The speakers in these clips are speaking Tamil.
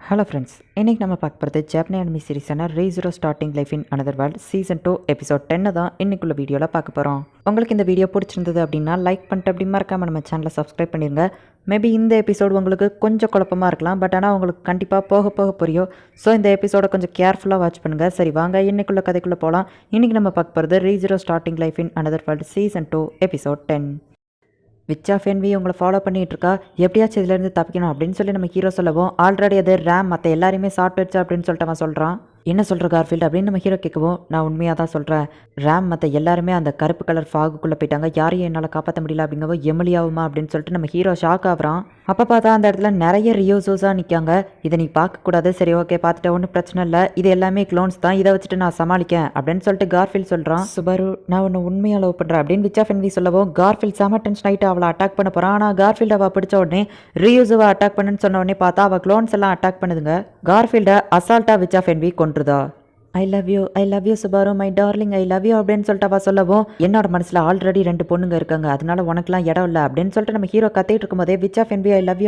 ஹலோ ஃப்ரெண்ட்ஸ், இன்றைக்கி நம்ம பார்க்க போகிறது ஜாப்பனீஸ் அனிமி சீரிஸான ரீ0 starting life in another world season 2 episode 10 தான் இன்னைக்குள்ள வீடியோவில் பார்க்க போகிறோம். உங்களுக்கு இந்த வீடியோ பிடிச்சிருந்தது அப்படின்னா லைக் பண்ணிட்டு அப்படி மறக்காமல் நம்ம சேனலை சப்ஸ்கிரைப் பண்ணிடுங்க. மேபி இந்த எபிசோடு உங்களுக்கு கொஞ்சம் குழப்பமாக இருக்கலாம், பட் ஆனால் உங்களுக்கு கண்டிப்பாக போக போக புரியும். ஸோ இந்த எபிசோடை கொஞ்சம் கேர்ஃபுல்லாக வாட்ச் பண்ணுங்கள். சரி வாங்க இன்னைக்குள்ள கதைக்குள்ளே போகலாம். இன்றைக்கி நம்ம பார்க்க போகிறது ரீ0 starting life in another world season 2 episode 10. Witch of envy உங்களை ஃபாலோ பண்ணிகிட்டு இருக்கா, எப்படியாச்சும் இதுலேருந்து தப்பிக்கணும் அப்படின்னு சொல்லி நம்ம ஹீரோ சொல்லவும், ஆல்ரெடி அது ரேம் மற்ற எல்லாரையுமே ஷார்ட் வச்சு அப்படின்னு சொல்லிட்டு அவன் சொல்கிறான். என்ன சொல்கிற கார்ஃபீல்டு அப்படின்னு நம்ம ஹீரோ கேட்கவும், நான் உண்மையாக தான் சொல்கிறேன், ரேம் மற்ற எல்லாருமே அந்த கருப்பு கலர் ஃபாகுக்குள்ளே போயிட்டாங்க, யாரையும் என்னால் காப்பாற்ற முடியல அப்படிங்கவும் எமிலியாவுமா அப்படின்னு சொல்லிட்டு நம்ம ஹீரோ ஷாக் ஆகுறான். அப்போ பார்த்தா அந்த இடத்துல நிறைய ரியோசோஸாக நிற்காங்க. இதை நீ பார்க்கக்கூடாது, சரி ஓகே பார்த்துட்டு ஒன்றும் பிரச்சனை இல்லை, இது எல்லாமே க்ளோன்ஸ் தான், இதை வச்சுட்டு நான் சமாளிக்கேன் அப்படின்னு சொல்லிட்டு கார்ஃபீல்ட் சொல்கிறான். சுபாரு நான் ஒன்று உண்மையாக லவ் பண்ணுறேன் அப்படின்னு விச் ஆஃப் என்வி சொல்லவும், கார்ஃபீல்ட் செம டென்ஷன் ஆகிட்டு அவளை அட்டாக் பண்ண போகிறான். ஆனால் கார்ஃபீல்ட் அவள் பிடிச்ச உடனே ரியோஸுவை அட்டாக் பண்ணுன்னு சொன்ன உடனே பார்த்தா அவள் க்ளோன்ஸ் எல்லாம் அட்டாக் பண்ணுதுங்க. கார்ஃபீல்டை அசால்ட்டாக விச் ஆஃப் என்வி கொன்றுதா. I love you Subaru my darling, I love you அப்படின்னு சொல்லிட்டு அவள் சொல்லவும், என்னோட மனசில் ஆல்ரெடி 2 பொண்ணுங்க இருக்காங்க, அதனால உனக்குலாம் இடம் இல்லை அப்படின்னு சொல்லிட்டு நம்ம ஹீரோ கத்திட்டு இருக்கும்போதே விச் ஆஃப் என்வி ஐ லவ்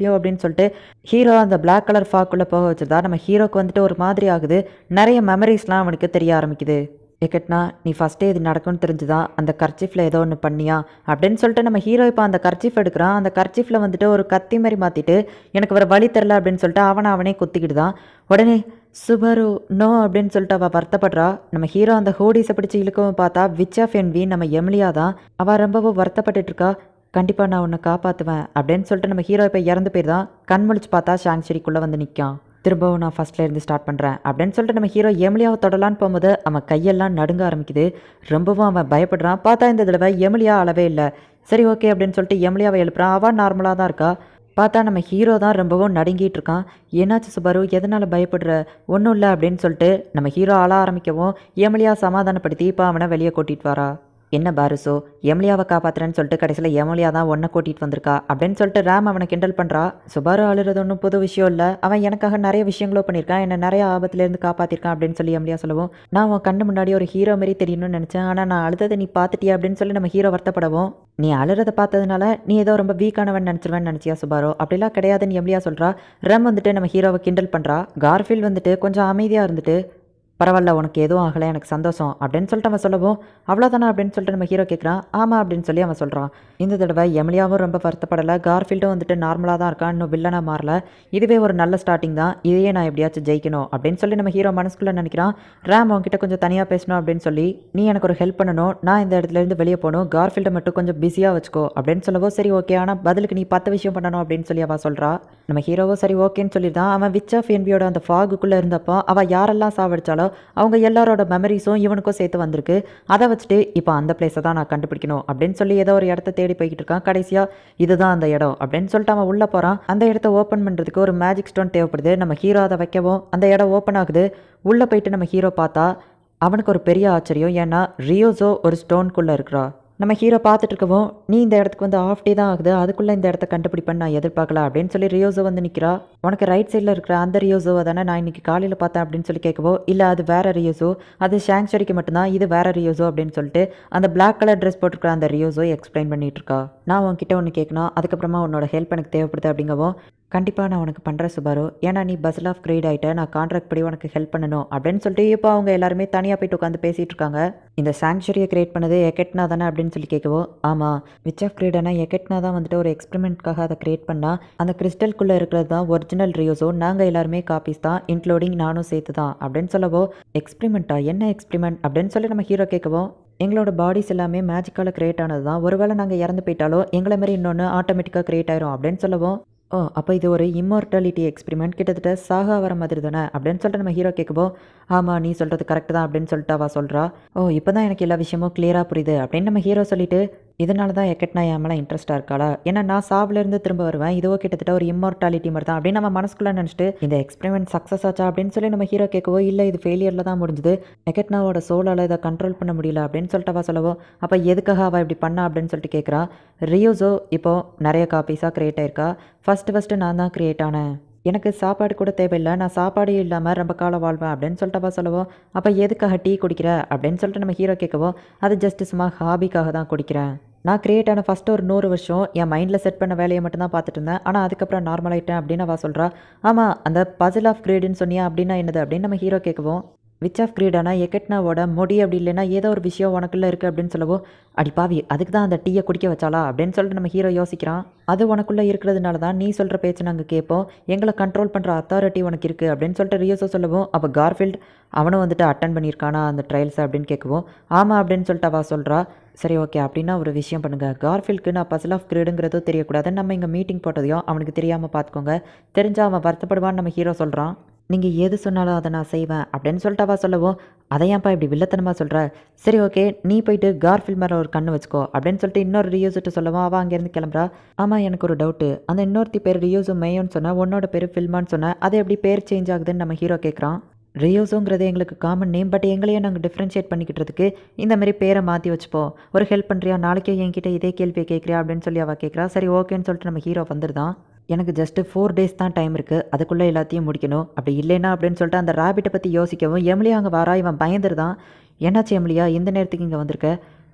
யூ அப்படின்னு சொல்லிட்டு ஹீரோ அந்த பிளாக் கலர் ஃபாக்குள்ளே போக வச்சிருந்தா நம்ம ஹீரோக்கு வந்துட்டு ஒரு மாதிரி ஆகுது. நிறைய மெமரிஸ்லாம் அவனுக்கு தெரிய ஆரம்பிக்குது. ஏக்கட்னா நீ ஃபஸ்ட்டே இது நடக்கும்னு தெரிஞ்சுதான் அந்த கர்ச்சீஃபில் ஏதோ ஒன்று பண்ணியா அப்படின்னு சொல்லிட்டு நம்ம ஹீரோ இப்போ அந்த கர்ச்சீஃப் எடுக்கிறான். அந்த கர்ச்சீஃபில் வந்துட்டு ஒரு கத்தி மாதிரி மாற்றிட்டு எனக்கு வேறு வழி தெரில அப்படின்னு சொல்லிட்டு அவனே குத்திக்கிட்டு தான். உடனே சுபாரு நோ அப்படின்னு சொல்லிட்டு அவள் வருத்தப்படுறா. நம்ம ஹீரோ அந்த ஹோடிஸை பிடிச்சி இழுக்கவும் பார்த்தா விச் ஆஃப் என்வி நம்ம எமிலியா தான். அவள் ரொம்பவும் வருத்தப்பட்டு இருக்கா. கண்டிப்பாக நான் உன்னை காப்பாற்றுவேன் அப்படின்னு சொல்லிட்டு நம்ம ஹீரோ இப்போ இறந்து போயிருந்தான். கண் முழிச்சு பார்த்தா ஷாங்ஷரிக்குள்ளே வந்து நிற்கான். திரும்பவும் நான் ஃபஸ்ட்லேருந்து ஸ்டார்ட் பண்ணுறேன் அப்படின்னு சொல்லிட்டு நம்ம ஹீரோ எமிலியாவை தொடலான்னு போகும்போது அவன் கையெல்லாம் நடுங்க ஆரம்பிக்குது. ரொம்பவும் அவன் பயப்படுறான். பார்த்தா இந்த தடவை எமிலியா அளவே இல்லை. சரி ஓகே அப்படின்னு சொல்லிட்டு எமிலியாவை எழுப்புறான். அவன் நார்மலாக தான் இருக்கா. பார்த்தா நம்ம ஹீரோ தான் ரொம்பவும் நடுங்கிட்டு இருக்கான். என்னாச்சு சுபாரு, எதனால் பயப்படுற, ஒன்றும் இல்லை அப்படின்னு சொல்லிட்டு நம்ம ஹீரோ ஆள ஆரம்பிக்கவும் எமிலியா சமாதானப்படுத்தி இப்போ அவனை வெளியே கூட்டிகிட்டு வரா. என்ன பாருசோ, எமிலியாவை காப்பாற்றுறேன்னு சொல்லிட்டு கடைசியில் எமிலியா தான் ஒன்றை கூட்டிகிட்டு வந்திருக்கா அப்படின்னு சொல்லிட்டு ரேம் அவனை கிண்டல் பண்ணுறா. சுபாரு அழுறது ஒன்றும் புது விஷயம் இல்லை, அவன் எனக்காக நிறைய விஷயங்களோ பண்ணியிருக்கான், என்னை நிறைய ஆபத்துலேருந்து காப்பாற்றிருக்கான் அப்படின்னு சொல்லி எமிலியா சொல்லவும், நான் அவன் கண்ணு முன்னாடி ஒரு ஹீரோ மாரி தெரியணும்னு நினச்சேன், ஆனால் நான் அழுததை நீ பார்த்துட்டியா அப்படின்னு சொல்லி நம்ம ஹீரோ வருத்தப்படவும், நீ அழுறதை பார்த்ததுனால நீ ஏதோ ரொம்ப வீக்கானவன் நினச்சிருவேன்னு நினச்சியா சுபாரோ, அப்படிலாம் கிடையாதுன்னு எமிலியா சொல்கிறா. ரேம் வந்துட்டு நம்ம ஹீரோவை கிண்டல் பண்ணுறா. கார்ஃபீல்ட் வந்துட்டு கொஞ்சம் அமைதியாக இருந்துட்டு, பரவாயில்ல உனக்கு எதுவும் ஆகலை, எனக்கு சந்தோஷம் அப்படின்னு சொல்லிட்டு அவன் சொல்லவும், அவ்வளோதானா அப்படின்னு சொல்லிட்டு நம்ம ஹீரோ கேட்குறான். ஆமாம் அப்படின்னு சொல்லி அவன் சொல்கிறான். இந்த தடவை எமிலியாவும் ரொம்ப வருத்தப்படலை. கார்ஃபீல்டும் வந்துட்டு நார்மலாக தான் இருக்கான், இன்னும் வில்லனாக மாறல. இதுவே ஒரு நல்ல ஸ்டார்டிங் தான், இதையே நான் எப்படியாச்சும் ஜெயிக்கணும் அப்படின்னு சொல்லி நம்ம ஹீரோ மனசுக்குள்ளே நினைக்கிறான். ரேம் அவன்கிட்ட கொஞ்சம் தனியாக பேசணும் அப்படின்னு சொல்லி, நீ எனக்கு ஒரு ஹெல்ப் பண்ணணும், நான் இந்த இடத்துலேருந்து வெளியே போகணும், கார்ஃபீல்டை மட்டும் கொஞ்சம் பிஸியாக வச்சுக்கோ அப்படின்னு சொல்லவோ, சரி ஓகே ஆனால் பதிலுக்கு நீ 10 விஷயம் பண்ணணும் அப்படின்னு சொல்லி அவள் சொல்கிறா. நம்ம ஹீரோவோ சரி ஓகேன்னு சொல்லியிருந்தான். அவன் விச் ஆஃப் என்வியோட அந்த ஃபாகுக்குள்ளே இருந்தப்போ அவள் யாரெல்லாம் சாவடிச்சாலோ அவங்க எல்லாரோட மெமரிஸும் இவனுக்கும் சேர்த்து வந்திருக்கு. அதை வச்சுட்டு இப்போ அந்த பிளேஸை தான் நான் கண்டுபிடிக்கணும் அப்படின்னு சொல்லி ஏதோ ஒரு இடத்த தேடி போய்கிட்டு இருக்கான். கடைசியாக இதுதான் அந்த இடம் அப்படின்னு சொல்லிட்டு அவன் உள்ளே போகிறான். அந்த இடத்த ஓப்பன் பண்ணுறதுக்கு ஒரு மேஜிக் ஸ்டோன் தேவைப்படுது. நம்ம ஹீரோ அதை வைக்கவும் அந்த இடம் ஓப்பன் ஆகுது. உள்ளே போயிட்டு நம்ம ஹீரோ பார்த்தா அவனுக்கு ஒரு பெரிய ஆச்சரியம். ஏன்னா ரியோஸோ ஒரு ஸ்டோனுக்குள்ளே இருக்கிறா. நம்ம ஹீரோ பார்த்துட்டு இருக்கவும், நீ இந்த இடத்துக்கு வந்து ஆஃப் டே தான் ஆகுது, அதுக்குள்ளே இந்த இடத்த கண்டுபிடிப்பேன்னு நான் எதிர்பார்க்கல அப்படின்னு சொல்லி ரியோஸோ வந்து நிற்கிறா. உனக்கு ரைட் சைடில் இருக்கிற அந்த ரியோஸோவை தானே நான் இன்றைக்கி காலையில் பார்த்தேன் அப்படின்னு சொல்லி கேட்கவோ, இல்லை அது வேறு ரியோஸோ, அது ஷாங்ஷரிக்கு மட்டும்தான், இது வேறு ரியோஸோ அப்படின்னு சொல்லிட்டு அந்த பிளாக் கலர் ட்ரெஸ் போட்டுருக்கிற அந்த ரியோஸோ எக்ஸ்பிளைன் பண்ணிட்டு இருக்கா. நான் உன்கிட்ட ஒன்று கேட்கணும், அதுக்கப்புறமா உன்னோட ஹெல்ப் எனக்கு தேவைப்படுது அப்படிங்கவும், கண்டிப்பாக நான் உனக்கு பண்ணுறேன் சுபாரு, ஏன்னா நீ பஸ்ஸில் ஆஃப் கிரேட் ஆகிட்ட, நான் கான்ட்ராக்ட் படி உனக்கு ஹெல்ப் பண்ணணும் அப்படின்னு சொல்லிட்டு இப்போ அவங்க எல்லாருமே தனியாக போயிட்டு உட்காந்து பேசிகிட்டு இருக்காங்க. இந்த சாங்சுரியை கிரியேட் பண்ணது எக்கெட்னா தானே அப்படின்னு சொல்லி கேட்கவோ, ஆமாம் விச் ஆஃப் கிரேடானா எக்கெட்னா தான் வந்துட்டு ஒரு எக்ஸ்பெரிமெண்ட்காக அதை கிரியேட் பண்ணால், அந்த கிறிஸ்டல்குள்ளே இருக்கிறது தான் ஒரிஜினல் ரியோஸோ, நாங்கள் எல்லாருமே காப்பீஸ் தான், இன்க்ளூடிங் நானும் சேர்த்து தான் அப்படின்னு சொல்லவோ, எக்ஸ்பெரிமெண்ட்டா என்ன எக்ஸ்பெரிமெண்ட் அப்படின்னு சொல்லி நம்ம ஹீரோ கேட்கவும், எங்களோட பாடிஸ் எல்லாமே மேஜிக்கால் கிரியேட் ஆனது தான், ஒருவேளை நாங்கள் இறந்து போயிட்டாலோ எங்களை மாதிரி இன்னொன்று ஆட்டோமேட்டிக்காக கிரியேட் ஆயிரும் அப்படின்னு சொல்லவும், ஓ அப்போ இது ஒரு இம்மார்டாலிட்டி எக்ஸ்பெரிமெண்ட், கிட்டத்தட்ட சாகா வர மாதிரி தானே அப்படின்னு சொல்லிட்டு நம்ம ஹீரோ கேட்குவோம், ஆமாம் நீ சொல்கிறது கரெக்டு தான் அப்படின்னு சொல்லிட்டு அவள் சொல்கிறா. ஓ இப்போ தான் எனக்கு எல்லா விஷயமும் கிளியராக புரியுது அப்படின்னு நம்ம ஹீரோ சொல்லிட்டு, இதனால தான் எக்கெட்னா என் மேலே இன்ட்ரெஸ்ட்டாக இருக்காளா, ஏன்னா நான் சாவிலேருந்து திரும்ப வருவேன், இதுவோ கிட்டத்தட்ட ஒரு இம்மார்டாலிட்டி மாதிரி தான் அப்படின்னு நம்ம மனசுக்குள்ளே நினச்சிட்டு, இந்த எக்ஸ்பெரிமெண்ட் சக்ஸஸ் ஆச்சா அப்படின்னு சொல்லி நம்ம ஹீரோ கேட்கவோ, இல்லை இது ஃபெயிலியரில் தான் முடிஞ்சுது, எக்கெட்னாவோட சோலால் இதை கண்ட்ரோல் பண்ண முடியல அப்படின்னு சொல்லிட்டு அவள் சொல்லவோ, அப்போ எதுக்காக அவள் இப்படி பண்ணா அப்படின்னு சொல்லிட்டு கேட்குறா. ரியோஸோ இப்போது நிறைய காப்பீஸாக க்ரியேட் ஆயிருக்கா. ஃபஸ்ட்டு நான் தான் க்ரியேட் ஆனேன், எனக்கு சாப்பாடு கூட தேவையில்லை, நான் சாப்பாடு இல்லாமல் ரொம்ப காலம் வாழ்வேன் அப்படின்னு சொல்லிட்டு அவள் சொல்லவும், அப்போ எதுக்காக டீ குடிக்கிற அப்படின்னு சொல்லிட்டு நம்ம ஹீரோ கேட்கவோ, அது ஜஸ்ட் சும்மா ஹாபிக்காக தான் குடிக்கிறேன், நான் கிரியேட் ஆன ஃபஸ்ட்டு ஒரு 100 வருஷம் என் மைண்டில் செட் பண்ண வேலையை மட்டும் தான் பார்த்துட்டு இருந்தேன். ஆனால் அதுக்கப்புறம் நார்மல் ஆகிட்டேன் அப்படின்னு அவள் சொல்கிறா. ஆமாம், அந்த பசில் ஆஃப் கிரீடுன்னு சொன்னியா அப்படின்னா என்னது அப்படின்னு நம்ம ஹீரோ கேட்கவும், விச் ஆஃப் கிரீடானா எக்கெட்னாவோட மொடி அப்படி இல்லைன்னா ஏதோ ஒரு விஷயம் உனக்குள்ளே இருக்குது அப்படின்னு சொல்லவும், அடி பாவி அதுக்கு தான் அந்த டீயை குடிக்க வச்சாலா அப்படின்னு சொல்லிட்டு நம்ம ஹீரோ யோசிக்கிறான். அது உனக்குள்ளே இருக்கிறதுனால தான் நீ சொல்கிற பேச்சு நாங்கள் கேட்போம், எங்களை கண்ட்ரோல் பண்ணுற அத்தாரிட்டி உனக்கு இருக்குது அப்படின்னு சொல்லிட்டு ரியோஸோ சொல்லவும், அப்போ கார்ஃபீல்ட் அவனும் வந்துட்டு அட்டன் பண்ணியிருக்கானா அந்த ட்ரையல்ஸை அப்படின்னு கேட்கவும், ஆமாம் அப்படின்னு சொல்லிட்டு அவள் சொல்கிறா. சரி ஓகே, அப்படின்னா ஒரு விஷயம் பண்ணுங்கள், கார்ஃபீல்டுக்கு நான் பசில் ஆஃப் கிரீடுங்கிறதும் தெரியக்கூடாது, நம்ம இங்கே மீட்டிங் போட்டதையும் அவனுக்கு தெரியாமல் பார்த்துக்கோங்க, தெரிஞ்சால் அவன் வருத்தப்படுவான்னு நம்ம ஹீரோ சொல்கிறான். நீங்கள் எது சொன்னாலும் அதை நான் செய்வேன் அப்படின்னு சொல்லிட்டு அவள் சொல்லவும், அதை ஏன்ப்பா இப்படி வில்லத்தனமாக சொல்கிற, சரி ஓகே நீ போயிட்டு கார்ஃபீல்ட் மேலே ஒரு கண்ணு வச்சுக்கோ அப்படின்னு சொல்லிட்டு இன்னொரு ரியூஸ்ட்டு சொல்லவும் அவள் அங்கேருந்து கிளம்புறா. ஆமாம், எனக்கு ஒரு டவுட்டு, அந்த இன்னொருத்தி பேர் ரியூஸு மெயோன்னு சொன்னால் உன்னோட பேர் ஃபில்மான்னு சொன்னால் அது எப்படி பேர் சேஞ்ச் ஆகுதுன்னு நம்ம ஹீரோ கேட்குறான். ரியோஸுங்கிறது எங்களுக்கு காமன் நேம், பட் எங்களையே நாங்கள் டிஃப்ரென்ஷியேட் பண்ணிக்கிட்டதுக்கு இந்த மாதிரி பேரை மாற்றி வச்சுப்போம், ஒரு ஹெல்ப் பண்ணுறியா, நாளைக்கே என்கிட்ட இதே கேள்வியை கேட்குறியா அப்படின்னு சொல்லி அவள் கேட்குறா. சரி ஓகேன்னு சொல்லிட்டு நம்ம ஹீரோ வந்துருதான். எனக்கு ஜஸ்ட்டு 4 days தான் டைம் இருக்குது, அதுக்குள்ளே எல்லாத்தையும் முடிக்கணும், அப்படி இல்லைன்னா அப்படின்னு சொல்லிட்டு அந்த ராபிட்டை பற்றி யோசிக்கவும், எம்லியா அங்கே வரா. இவன் பயந்துருதான். என்னாச்சு எம்லியா, இந்த நேரத்துக்கு இங்கே வந்திருக்க,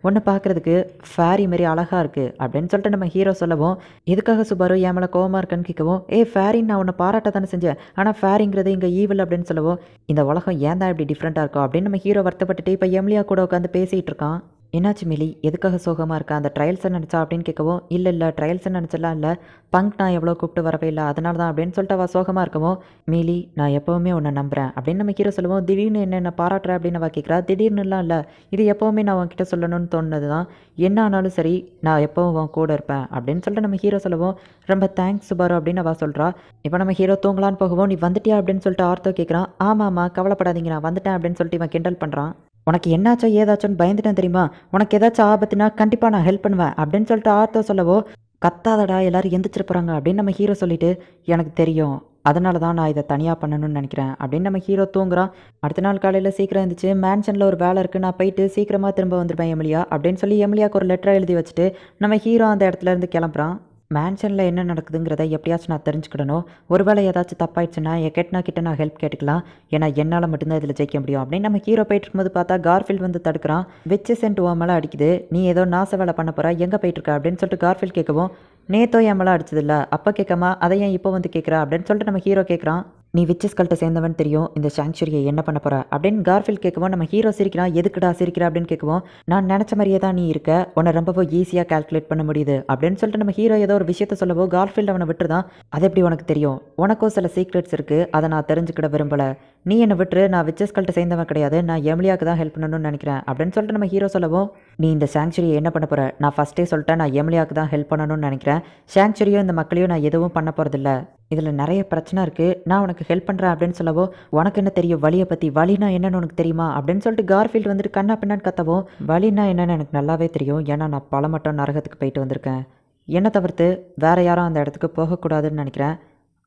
ஒன்று பார்க்குறதுக்கு ஃபேரி மாரி அழகாக இருக்குது அப்படின்னு சொல்லிட்டு நம்ம ஹீரோ சொல்லவும், எதுக்காக சுபாரு என் மேலே கோவமாக இருக்குன்னு கேட்கவும், ஃபேரின்னு நான் உன்னை பாராட்ட தானே செஞ்சேன், ஆனால் ஃபேரிங்கிறது இங்கே ஈவில் அப்படின்னு சொல்லவும், இந்த உலகம் ஏன் தான் இப்படி டிஃப்ரெண்ட்டாக இருக்கும் அப்படின்னு நம்ம ஹீரோ வருத்தப்பட்டுட்டு இப்போ எம்லியா கூட உட்காந்து பேசிகிட்டு இருக்கான். என்னாச்சு மிலி, எதுக்காக சோகமாக இருக்கா, அந்த ட்ரையல்ஸை நினச்சா அப்படின்னு கேட்கவும், இல்லை ட்ரையல்ஸை நினச்சலாம் இல்லை, பங்க் நான் எவ்வளோ கூப்பிட்டு வரவே இல்லை அதனால தான் அப்படின்னு சொல்லிட்டு அவள் சோகமாக இருக்கவும், மிலி நான் எப்போவுமே உன்னை நம்புகிறேன் அப்படின்னு நம்ம ஹீரோ சொல்லுவோம். திடீர்னு என்ன பாராட்டுற அப்படின்னு அவள் கேட்குறா. திடீர்னுலாம் இல்லை, இது எப்போவுமே நான் உன்கிட்ட சொல்லணும்னு தோணுது தான், என்ன ஆனாலும் சரி நான் எப்போவும் உன் கூட இருப்பேன் அப்படின்னு சொல்லிட்டு நம்ம ஹீரோ சொல்லுவோம். ரொம்ப தேங்க்ஸ் சுபாரு அப்படின்னு அவள் சொல்கிறா. இப்போ நம்ம ஹீரோ தூங்கலான்னு போகவும், நீ வந்துட்டியா அப்படின்னு சொல்லிட்டு ஆர்த்தோ கேட்குறான். ஆமாம்மா கவலைப்படாதீங்க நான் வந்துட்டேன் அப்படின்னு சொல்லிட்டு இவன் கிண்டல் பண்ணுறான். உனக்கு என்னாச்சோ ஏதாச்சோன்னு பயந்துட்டேன் தெரியுமா, உனக்கு ஏதாச்சும் ஆபத்துனா கண்டிப்பாக நான் ஹெல்ப் பண்ணுவேன் அப்படின்னு சொல்லிட்டு ஆர்த்தோ சொல்லவோ, கத்தாதடா எல்லாரும் எந்திரிச்சிட்டு போகிறாங்க அப்படின்னு நம்ம ஹீரோ சொல்லிட்டு, எனக்கு தெரியும் அதனால தான் நான் இதை தனியாக பண்ணணும்னு நினைக்கிறேன் அப்படின்னு நம்ம ஹீரோ தூங்குறான். அடுத்த நாள் காலையில் சீக்கிரம் இருந்துச்சு, மேன்ஷனில் ஒரு வேலை இருக்குது, நான் போயிட்டு சீக்கிரமாக திரும்ப வந்துருப்பேன் எமிலியா அப்படின்னு சொல்லி எமிலியாவுக்கு ஒரு லெட்டரை எழுதி வச்சுட்டு நம்ம ஹீரோ அந்த இடத்துல இருந்து கிளம்புறான். மேன்ஷனில் என்ன நடக்குதுங்கிறத எப்படியாச்சும் நான் தெரிஞ்சுக்கிடணும், ஒருவேளை ஏதாச்சும் தப்பாயிடுச்சுன்னா எக்கெட்னா கிட்ட நான் ஹெல்ப் கேட்டுக்கலாம், ஏன்னா என்னால் மட்டும்தான் இதில் ஜெயிக்க முடியும் அப்படின்னு நம்ம ஹீரோ போயிட்டு இருக்கும்போது பார்த்தா கார்ஃபீல்ட் வந்து தடுக்கிறான். வெச்சு சென்ட் உன் மேலே அடிக்குது, நீ ஏதோ நாச வேலை பண்ண போகிற, எங்கே போயிட்டுருக்க அப்படின்னு சொல்லிட்டு கார்ஃபீல்ட் கேட்கவும், நேத்தோ என் மேலே அடிச்சதில்ல அப்போ கேட்காமா அதை ஏன் இப்போ வந்து கேட்குறா அப்படின்னு சொல்லிட்டு நம்ம ஹீரோ கேட்குறான். நீ விச்சஸ்கள்கிட்ட சேர்ந்தவன் தெரியும், இந்த சாங்சுரியை என்ன பண்ண போகிற அப்படின்னு கார்ஃபீல்ட் கேட்கவும், நம்ம ஹீரோ சிரிக்கிறான். எதுக்குடா சிரிக்கிறா அப்படின்னு கேட்கவும், நான் நினச்ச மாதிரியே தான் நீ இருக்க, உன்னை ரொம்பவும் ஈஸியாக கால்குலேட் பண்ண முடியுது அப்படின்னு சொல்லிட்டு நம்ம ஹீரோ ஏதோ ஒரு விஷயத்த சொல்லவோ கார்ஃபீல்ட் அவனை விட்டுருதான். அது எப்படி உனக்கு தெரியும், உனக்கும் சில சீக்ரெட்ஸ் இருக்குது, அதை நான் தெரிஞ்சுக்கிட விரும்பலை, நீ என்னை விட்டுரு, நான் விச்சஸ்கள்கிட்ட சேர்ந்தவன் கிடையாது, நான் எமிலியாவுக்கு தான் ஹெல்ப் பண்ணணும்னு நினைக்கிறேன் அப்படின்னு சொல்லிட்டு நம்ம ஹீரோ சொல்லவும், நீ இந்த சாங்சுரியை என்ன பண்ண போகிற, நான் ஃபஸ்ட்டே சொல்லிட்டேன் நான் எமிலியாவுக்கு தான் ஹெல்ப் பண்ணணும்னு நினைக்கிறேன், சாங்சுரியோ இந்த மக்களையும் நான் எதுவும் பண்ண போகிறதில்ல, இதில் நிறைய பிரச்சனை இருக்குது, நான் உனக்கு ஹெல்ப் பண்ணுறேன் அப்படின்னு சொல்லவோ, உனக்கு என்ன தெரியும் வலியை பற்றி, வலினா என்னன்னு உனக்கு தெரியுமா அப்படின்னு சொல்லிட்டு கார்ஃபீல்ட் வந்துட்டு கண்ணா பின்னான்னு கத்தவும், வலினா என்னன்னு எனக்கு நல்லாவே தெரியும், ஏன்னா நான் பல மட்டும் நரகத்துக்கு போயிட்டு வந்திருக்கேன், என்னை தவிர்த்து வேறு யாரும் அந்த இடத்துக்கு போகக்கூடாதுன்னு நினைக்கிறேன்,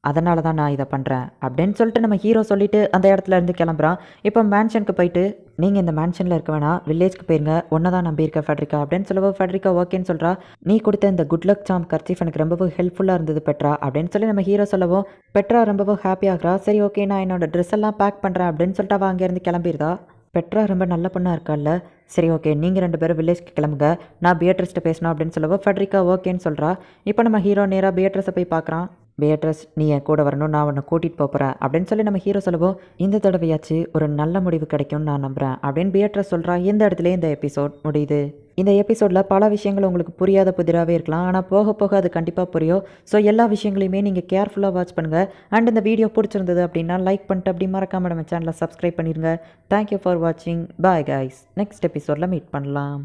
அதனால தான் நான் இதை பண்ணுறேன் அப்படின்னு சொல்லிட்டு நம்ம ஹீரோ சொல்லிவிட்டு அந்த இடத்துல இருந்து கிளம்புறான். இப்போ மேன்ஷனுக்கு போயிட்டு, நீங்கள் இந்த மேன்ஷனில் இருக்க வேணாம், வில்லேஜ்க்கு போயிருங்க, ஒன்றை தான் நம்பியிருக்கேன் ஃபெட்ரிகா அப்படின்னு சொல்லவோ, ஃபெட்ரிகா ஓகேன்னு சொல்கிறா. நீ கொடுத்த இந்த குட் லக் சாம் கர்ச்சீஃப் எனக்கு ரொம்பவும் ஹெல்ப்ஃபுல்லாக இருந்தது பெட்ரா அப்படின்னு சொல்லி நம்ம ஹீரோ சொல்லவும், பெட்ரா ரொம்பவும் ஹாப்பியாகிறா. சரி ஓகே நான் என்னோட ட்ரெஸ் எல்லாம் பேக் பண்ணுறேன் அப்படின்னு சொல்லிட்டு அவள் அங்கேருந்து கிளம்பிடுதா. பெட்ரா ரொம்ப நல்ல பொண்ணாக இருக்கால்ல, சரி ஓகே நீங்கள் 2 பேரும் வில்லேஜ்க்கு கிளம்புங்க, நான் பியட்ரஸ்ட்டை பேசணும் அப்படின்னு சொல்லவோ, ஃபெட்ரிகா ஓகேன்னு சொல்கிறா. இப்போ நம்ம ஹீரோ நேராக பியட்ரஸை போய் பார்க்குறான். பியட்ரஸ் நீ என் கூட வரணும், நான் உன்னை கூட்டிகிட்டு போகிறேன் அப்படின்னு சொல்லி நம்ம ஹீரோ சொல்லவும், இந்த தடவையாச்சு ஒரு நல்ல முடிவு கிடைக்கும்னு நான் நம்புகிறேன் அப்படின்னு பியட்ரஸ் சொல்கிறா. இந்த இடத்துல இந்த எபிசோட் முடியுது. இந்த எபிசோடில் பல விஷயங்கள் உங்களுக்கு புரியாத புதிராகவே இருக்கலாம், ஆனால் போக போக அது கண்டிப்பாக புரியும். ஸோ எல்லா விஷயங்களையுமே நீங்கள் கேர்ஃபுல்லாக வாட்ச் பண்ணுங்கள். அண்ட் இந்த வீடியோ பிடிச்சிருந்தது அப்படின்னா லைக் பண்ணிட்டு அப்படி மறக்காம நம்ம சேனலை சப்ஸ்கிரைப் பண்ணிடுங்க. தேங்க்யூ ஃபார் வாட்சிங். பாய் கைஸ், நெக்ஸ்ட் எபிசோடில் மீட் பண்ணலாம்.